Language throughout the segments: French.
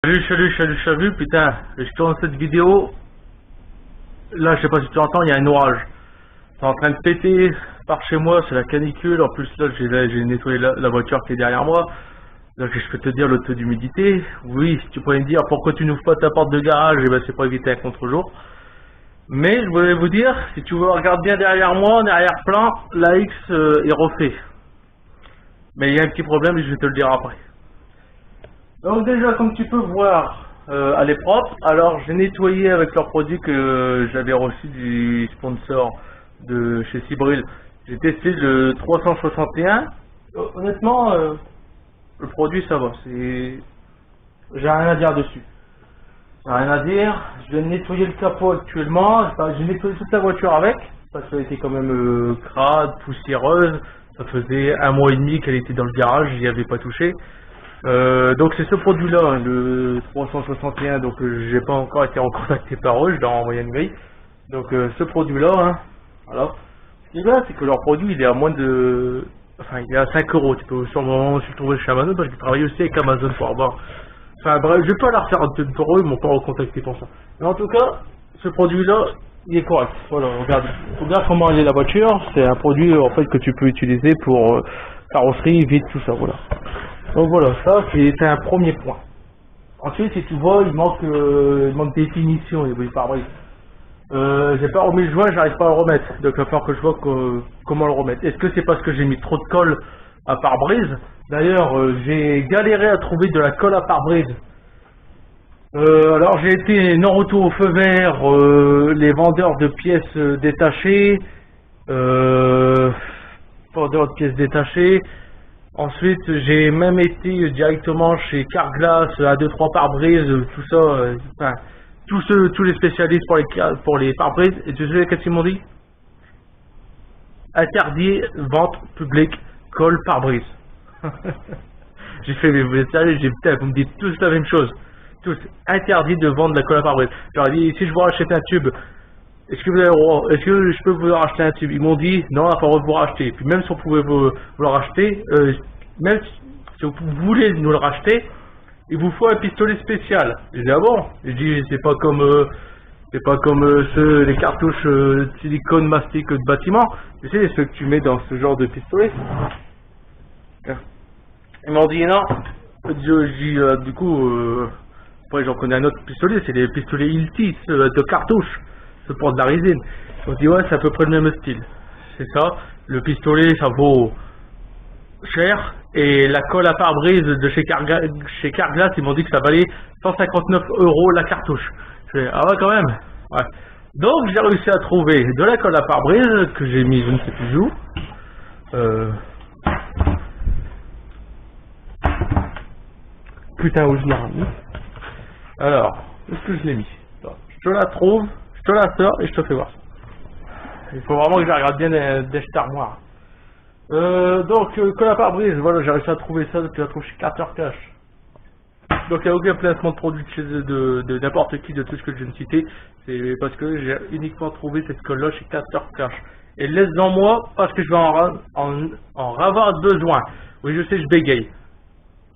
Salut, putain, je tourne cette vidéo. Là, je sais pas si tu entends, il y a un orage. C'est en train de péter par chez moi, c'est la canicule. En plus, là, j'ai nettoyé la voiture qui est derrière moi. Donc, je peux te dire le taux d'humidité. Oui, tu pourrais me dire pourquoi tu n'ouvres pas ta porte de garage. Eh ben, c'est pour éviter un contre-jour. Mais je voulais vous dire, si tu regardes bien derrière moi, en arrière-plan, la X est refait. Mais il y a un petit problème et je vais te le dire après. Donc déjà, comme tu peux voir, elle est propre. Alors j'ai nettoyé avec leurs produits que j'avais reçu du sponsor de chez Cibril. J'ai testé le 361. Honnêtement, le produit ça va. J'ai rien à dire dessus. J'ai rien à dire. Je vais nettoyer le capot actuellement. Enfin, j'ai nettoyé toute la voiture avec parce qu'elle était quand même crade, poussiéreuse. Ça faisait 1 mois et demi qu'elle était dans le garage, j'y avais pas touché. Donc c'est ce produit-là, hein, le 361, donc j'ai pas encore été recontacté par eux, je leur ai envoyé une grille. Donc ce produit-là, hein, voilà. Ce qui est bien, c'est que leur produit, il est à moins de... Enfin, il est à 5 euros, tu peux sûrement aussi le trouver chez Amazon, parce que je travaille aussi avec Amazon pour avoir... Enfin bref, je vais pas la refaire pour eux, ils m'ont pas recontacté pour ça. Mais en tout cas, ce produit-là, il est correct. Voilà, regarde comment elle est la voiture, c'est un produit en fait que tu peux utiliser pour carrosserie, vide, tout ça, voilà. Donc voilà, ça c'est un premier point. Ensuite, si tu vois, il manque définition au niveau du pare-brise. J'ai pas remis le joint, j'arrive pas à le remettre. Donc il va falloir que je vois comment le remettre. Est-ce que c'est parce que j'ai mis trop de colle à pare-brise? D'ailleurs, j'ai galéré à trouver de la colle à pare-brise. Alors j'ai été non-retour au feu vert, les vendeurs de pièces détachées, vendeurs de pièces détachées. Ensuite, j'ai même été directement chez Carglass, A23 pare-brise, tout ça, enfin, tous les spécialistes pour les pare-brises. Et tu sais qu'est-ce qu'ils m'ont dit? Interdit vente publique colle pare-brise. J'ai fait, mais vous êtes sérieux? J'ai putain, vous me dites tous la même chose. Tous interdit de vendre la colle à pare-brise. J'aurais dit, si je vous rachète un tube, est-ce que vous avez le droit? Est-ce que je peux vous racheter un tube? Ils m'ont dit non, on n'a pas le droit de vous racheter. Puis même si on pouvait vous le racheter, même si vous voulez nous le racheter, il vous faut un pistolet spécial. J'ai dit ah bon? J'ai dit c'est pas comme les cartouches de silicone mastic de bâtiment. Tu sais ceux que tu mets dans ce genre de pistolet. Ils m'ont dit non. Du coup, après j'en connais un autre pistolet, c'est les pistolets Iltis de cartouche. C'est pour de la résine. On dit ouais, c'est à peu près le même style. C'est ça. Le pistolet, ça vaut cher. Et la colle à pare-brise de chez Carglass, ils m'ont dit que ça valait 159 € la cartouche. Je fais, ah ouais, quand même. Ouais. Donc j'ai réussi à trouver de la colle à pare-brise que j'ai mis je ne sais plus où. Putain, où je l'ai remis. Alors, où est-ce que je l'ai mis? Je te la trouve. Je te la sors et je te fais voir ça. Il faut vraiment que je regarde bien des armoires. Donc, colle à pare-brise, voilà, j'ai réussi à trouver ça, tu la trouves chez Carter Cash. Donc, il n'y a aucun placement de produit de n'importe qui de tout ce que je viens de citer. C'est parce que j'ai uniquement trouvé cette colle-là chez Carter Cash. Et laisse-en moi parce que je vais en avoir besoin. Oui, je sais, je bégaye.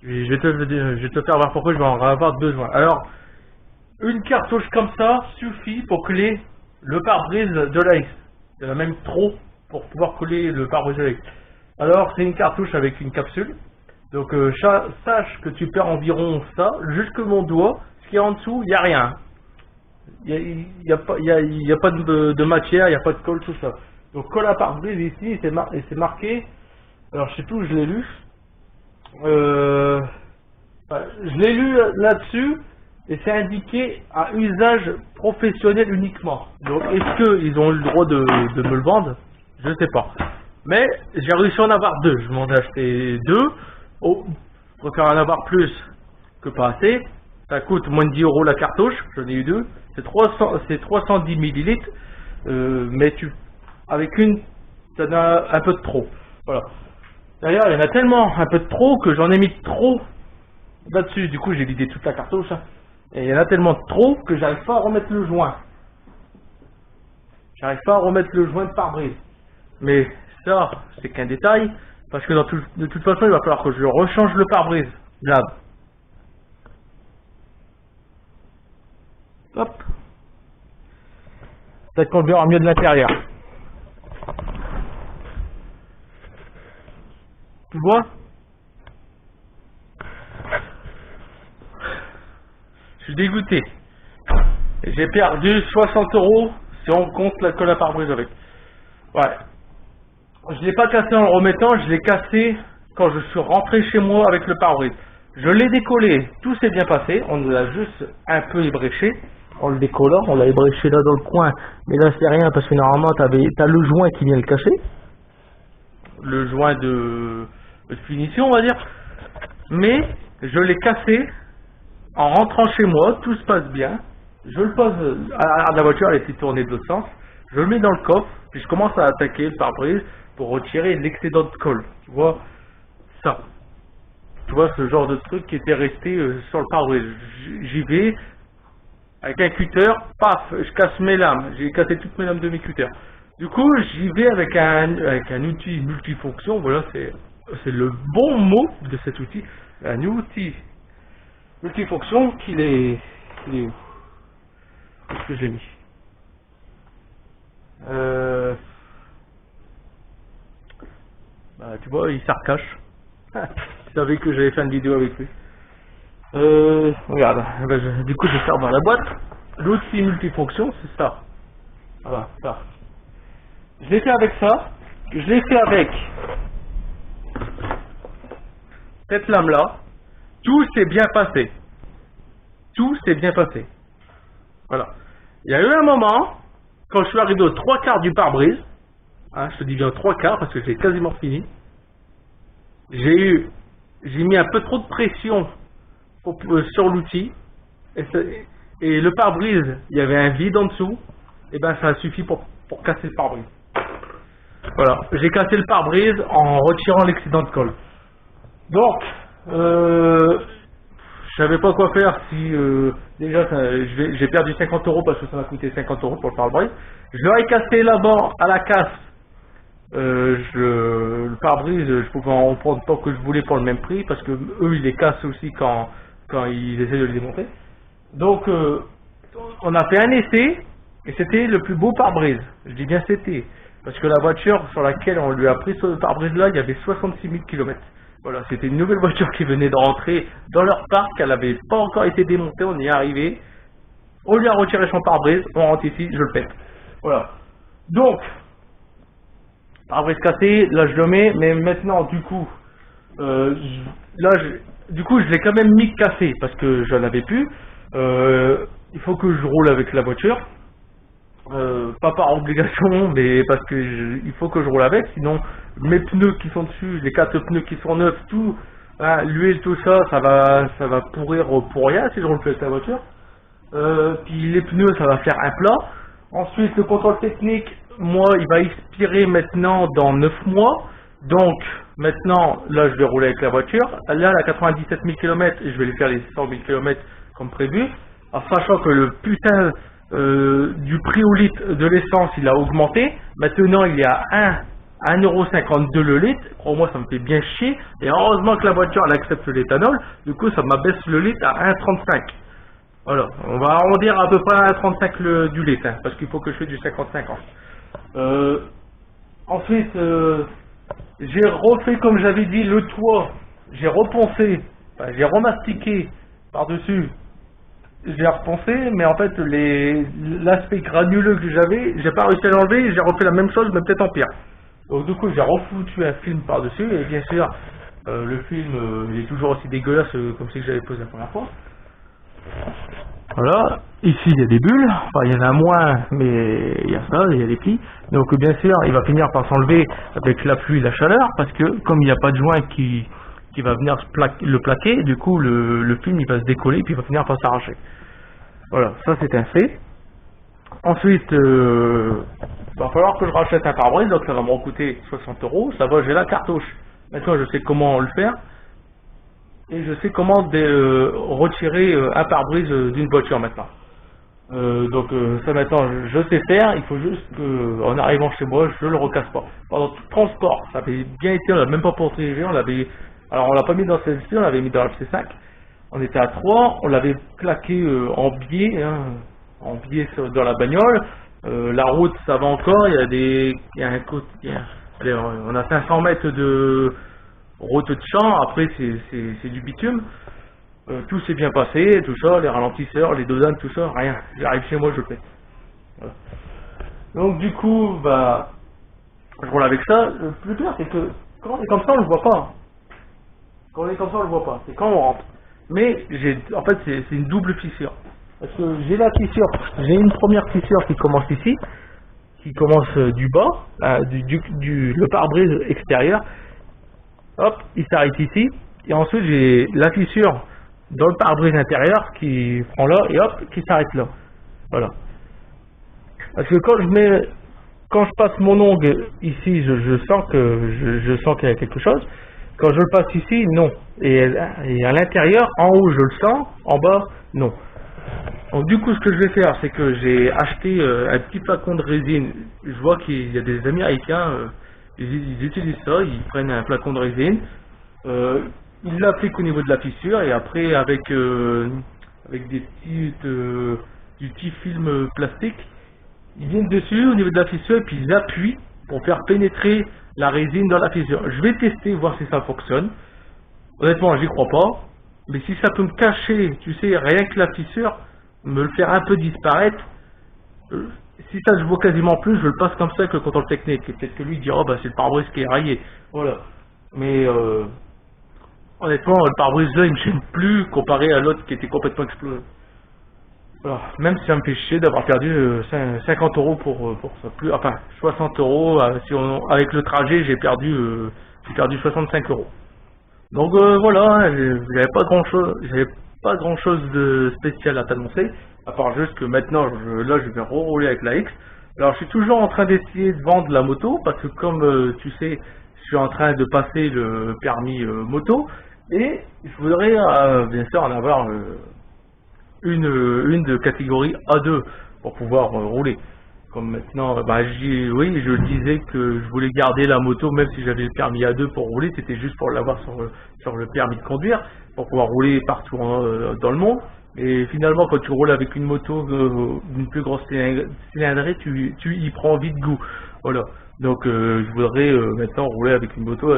Je vais te faire voir pourquoi je vais en avoir besoin. Alors, une cartouche comme ça suffit pour coller le pare-brise de la X. Il y en a même trop pour pouvoir coller le pare-brise de la X. Alors c'est une cartouche avec une capsule. Donc sache que tu perds environ ça, jusque mon doigt. Ce qui est en dessous, il n'y a rien. Il n'y a pas de matière, il n'y a pas de colle, tout ça. Donc colle à pare-brise ici, c'est marqué. Alors je sais plus où je l'ai lu. Je l'ai lu là-dessus. Et c'est indiqué à usage professionnel uniquement. Donc est-ce qu'ils ont eu le droit de me le vendre? Je ne sais pas. Mais j'ai réussi à en avoir deux. Je m'en ai acheté deux. Oh, je préfère en avoir plus que pas assez. Ça coûte moins de 10 € la cartouche. J'en ai eu deux. C'est 310 millilitres. Mais avec une, ça en a un peu de trop. Voilà. D'ailleurs, il y en a tellement un peu de trop que j'en ai mis trop là-dessus. Du coup, j'ai vidé toute la cartouche. Et il y en a tellement trop que j'arrive pas à remettre le joint. J'arrive pas à remettre le joint de pare-brise. Mais ça, c'est qu'un détail. Parce que de toute façon, il va falloir que je rechange le pare-brise. Là. Hop. Peut-être qu'on le verra mieux de l'intérieur. Tu vois? Je suis dégoûté. J'ai perdu 60 € si on compte la colle à pare-brise avec. Ouais. Je l'ai pas cassé en le remettant, je l'ai cassé quand je suis rentré chez moi avec le pare-brise. Je l'ai décollé, tout s'est bien passé, on l'a juste un peu ébréché. En le décollant, on l'a ébréché là dans le coin, mais là c'est rien parce que normalement t'as le joint qui vient le cacher. Le joint de finition on va dire. Mais je l'ai cassé en rentrant chez moi, tout se passe bien. Je le pose à l'arrière de la voiture, elle était tournée de l'autre sens. Je le mets dans le coffre, puis je commence à attaquer le pare-brise pour retirer l'excédent de colle. Tu vois ça. Tu vois ce genre de truc qui était resté sur le pare-brise. J'y vais avec un cutter, paf, je casse mes lames. J'ai cassé toutes mes lames de mes cutters. Du coup, j'y vais avec un outil multifonction. Voilà, c'est le bon mot de cet outil. Un outil multifonction qu'il est où? Est-ce que je l'ai mis? Bah, tu vois, il s'arcache. Tu savais que j'avais fait une vidéo avec lui. Regarde, du coup je vais faire dans la boîte. L'outil multifonction, c'est ça. Voilà, ça. Je l'ai fait avec ça. Je l'ai fait avec cette lame là. Tout s'est bien passé. Tout s'est bien passé. Voilà. Il y a eu un moment, quand je suis arrivé aux 3/4 du pare-brise, hein, je te dis bien 3/4 parce que j'ai quasiment fini. J'ai mis un peu trop de pression sur l'outil et le pare-brise, il y avait un vide en dessous, et ben ça a suffi pour casser le pare-brise. Voilà, j'ai cassé le pare-brise en retirant l'excédent de colle. Donc, je savais pas quoi faire si déjà j'ai perdu 50 € parce que ça m'a coûté 50 € pour le pare-brise. Je l'aurais cassé là-bas à la casse. Le pare-brise, je pouvais en prendre tant que je voulais pour le même prix parce que eux ils les cassent aussi quand ils essaient de le démonter. Donc on a fait un essai et c'était le plus beau pare-brise. Je dis bien c'était parce que la voiture sur laquelle on lui a pris ce pare-brise là, il y avait 66 000 km. Voilà, c'était une nouvelle voiture qui venait de rentrer dans leur parc, elle n'avait pas encore été démontée, on y est arrivé. On lui a retiré son pare-brise, on rentre ici, je le pète. Voilà. Donc pare-brise cassé, là je le mets, mais maintenant du coup, je l'ai quand même mis cassé parce que je n'avais plus. Il faut que je roule avec la voiture, pas par obligation, mais parce que il faut que je roule avec, sinon mes pneus qui sont dessus, les 4 pneus qui sont neufs, tout, hein, l'huile, tout ça, ça va pourrir pour rien si je roule plus avec la voiture. Puis les pneus, ça va faire un plat. Ensuite, le contrôle technique, moi, il va expirer maintenant dans 9 mois. Donc, maintenant, là, je vais rouler avec la voiture. Là, elle a 97 000 km et je vais lui faire les 100 000 km comme prévu. En sachant que le putain du prix au litre de l'essence, il a augmenté. Maintenant, il est à 1,52 € le litre. Crois-moi, ça me fait bien chier. Et heureusement que la voiture, elle accepte l'éthanol. Du coup, ça m'abaisse le litre à 1,35 €. Voilà, on va arrondir à peu près à 35 du litre, hein, parce qu'il faut que je fasse du 50-50. Ensuite, j'ai refait, comme j'avais dit, le toit. J'ai reponcé, enfin, j'ai remastiqué par-dessus. J'ai reponcé, mais en fait, l'aspect granuleux que j'avais, j'ai pas réussi à l'enlever, j'ai refait la même chose, mais peut-être en pire. Donc du coup, j'ai refoutu un film par-dessus, et bien sûr, le film, il est toujours aussi dégueulasse comme celui que j'avais posé la première fois. Voilà, ici il y a des bulles, enfin il y en a moins, mais il y a ça, il y a des plis. Donc bien sûr, il va finir par s'enlever avec la pluie et la chaleur, parce que comme il n'y a pas de joint qui va venir le plaquer, du coup le film il va se décoller, puis il va finir par s'arracher. Voilà, ça c'est un fait. Ensuite, il va falloir que je rachète un pare-brise, donc ça va me coûter 60 €, ça va, j'ai la cartouche. Maintenant je sais comment le faire. Et je sais comment retirer un pare-brise d'une voiture maintenant. Donc ça maintenant je sais faire, il faut juste qu'en arrivant chez moi je le recasse pas. Pendant tout le transport, ça avait bien été, on l'a même pas protégé, on l'a pas mis dans celle-ci, on l'avait mis dans la C5. On était à 3, on l'avait plaqué en biais, hein, dans la bagnole. La route, ça va encore. Il y a un côté, allez, on a 500 mètres de route de champ. Après, c'est du bitume. Tout s'est bien passé, tout ça, les ralentisseurs, les dodanes, tout ça, rien. J'arrive chez moi, je le fais. Voilà. Donc du coup, bah, je roule avec ça. Le plus pire, c'est que quand on est comme ça, on le voit pas. Quand on est comme ça, on le voit pas. C'est quand on rentre. Mais en fait, c'est une double fissure. Parce que j'ai la fissure, j'ai une première fissure qui commence ici, qui commence du bas, le pare-brise extérieur. Hop, il s'arrête ici. Et ensuite, j'ai la fissure dans le pare-brise intérieur qui prend là et hop, qui s'arrête là. Voilà. Parce que quand je passe mon ongle ici, je sens qu'il y a quelque chose. Quand je le passe ici, non. Et à l'intérieur, en haut, je le sens, en bas, non. Donc du coup, ce que je vais faire, c'est que j'ai acheté un petit flacon de résine. Je vois qu'il y a des Américains, ils utilisent ça, ils prennent un flacon de résine, ils l'appliquent au niveau de la fissure et après avec des du petit film plastique, ils viennent dessus au niveau de la fissure et puis ils appuient pour faire pénétrer la résine dans la fissure. Je vais tester, voir si ça fonctionne. Honnêtement, j'y crois pas. Mais si ça peut me cacher, tu sais, rien que la fissure, me le faire un peu disparaître, si ça se voit quasiment plus, je le passe comme ça avec le contrôle technique. Et peut-être que lui dira, oh, bah c'est le pare-brise qui est rayé. Voilà. Mais honnêtement, le pare-brise là, il me gêne plus comparé à l'autre qui était complètement explosé. Voilà. Même si ça me fait chier d'avoir perdu 50 € pour ça. Enfin, 60 €. Avec le trajet, j'ai perdu 65 €. Donc voilà, j'avais pas grand chose de spécial à t'annoncer, à part juste que maintenant, je vais rouler avec la X. Alors je suis toujours en train d'essayer de vendre la moto, parce que comme tu sais, je suis en train de passer le permis moto, et je voudrais bien sûr en avoir une de catégorie A2 pour pouvoir rouler. Comme maintenant, bah, oui, je disais que je voulais garder la moto même si j'avais le permis A2 pour rouler, c'était juste pour l'avoir sur le permis de conduire, pour pouvoir rouler partout dans le monde. Et finalement, quand tu roules avec une moto d'une plus grosse cylindrée, tu y prends vite goût. Voilà. Donc je voudrais maintenant rouler avec une moto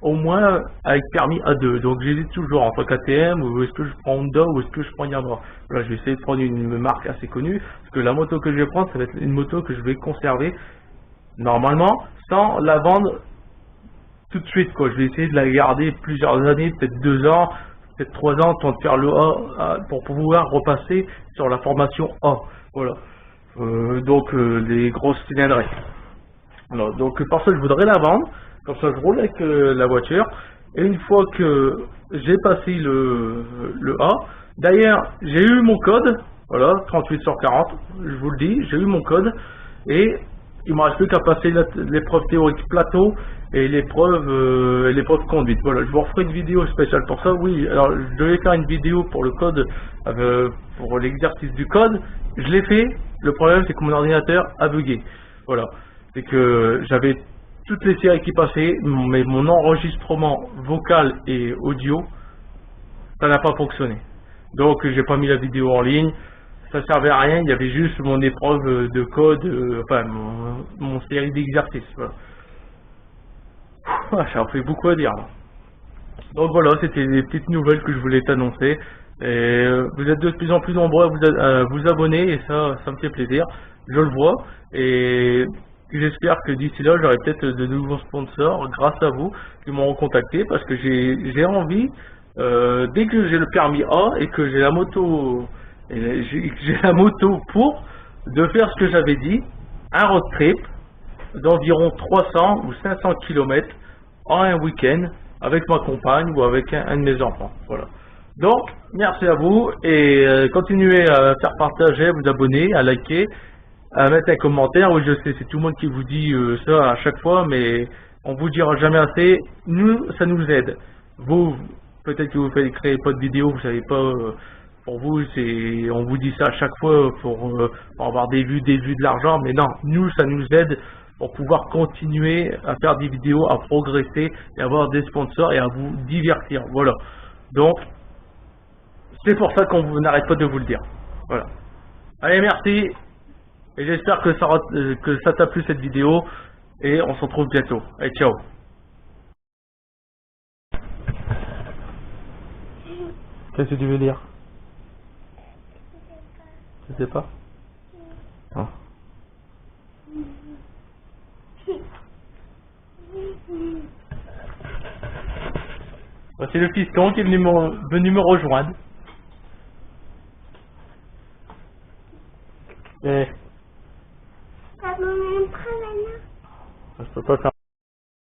au moins avec permis A2. Donc j'hésite toujours entre KTM ou est-ce que je prends Honda ou est-ce que je prends Yamaha. Là, je vais essayer de prendre une marque assez connue parce que la moto que je vais prendre, ça va être une moto que je vais conserver normalement sans la vendre tout de suite, quoi. Je vais essayer de la garder plusieurs années, peut-être 2 ans, peut-être 3 ans, tant de faire le A pour pouvoir repasser sur la formation A. Voilà. Donc les grosses cylindrées. Alors, donc pour ça je voudrais la vendre, comme ça je roule avec la voiture, et une fois que j'ai passé le A, d'ailleurs j'ai eu mon code, voilà, 38 sur 40, je vous le dis, j'ai eu mon code, et il me reste plus qu'à passer l'épreuve théorique plateau et l'épreuve conduite. Voilà, je vous referai une vidéo spéciale pour ça. Oui, alors je devais faire une vidéo pour le code, pour l'exercice du code, je l'ai fait, le problème c'est que mon ordinateur a bugué. Voilà. C'est que j'avais toutes les séries qui passaient, mais mon enregistrement vocal et audio, ça n'a pas fonctionné. Donc j'ai pas mis la vidéo en ligne, ça servait à rien, il y avait juste mon épreuve de code, enfin mon série d'exercices. Voilà. Ça en fait beaucoup à dire. Là. Donc voilà, c'était des petites nouvelles que je voulais t'annoncer. Et vous êtes de plus en plus nombreux à vous abonner et ça me fait plaisir. Je le vois et j'espère que d'ici là, j'aurai peut-être de nouveaux sponsors grâce à vous qui m'ont contacté parce que j'ai envie, dès que j'ai le permis A et que j'ai la moto, pour de faire ce que j'avais dit, un road trip d'environ 300 ou 500 km en un week-end avec ma compagne ou avec un de mes enfants. Voilà. Donc, merci à vous et continuez à faire partager, à vous abonner, à liker, à mettre un commentaire. Oui, je sais, c'est tout le monde qui vous dit ça à chaque fois, mais on vous dira jamais assez. Nous, ça nous aide. Vous, peut-être que vous ne créez pas de vidéo, vous savez pas. Pour vous, on vous dit ça à chaque fois pour avoir des vues, de l'argent, mais non, nous, ça nous aide pour pouvoir continuer à faire des vidéos, à progresser et avoir des sponsors et à vous divertir. Voilà. Donc, c'est pour ça qu'on n'arrête pas de vous le dire. Voilà. Allez, merci. Et j'espère que que ça t'a plu cette vidéo. Et on se retrouve bientôt. Allez, ciao. Qu'est-ce que tu veux dire? Je sais pas. Ah. C'est le fiston qui est venu me rejoindre. Eh. Ça me montre maintenant. Je peux pas faire.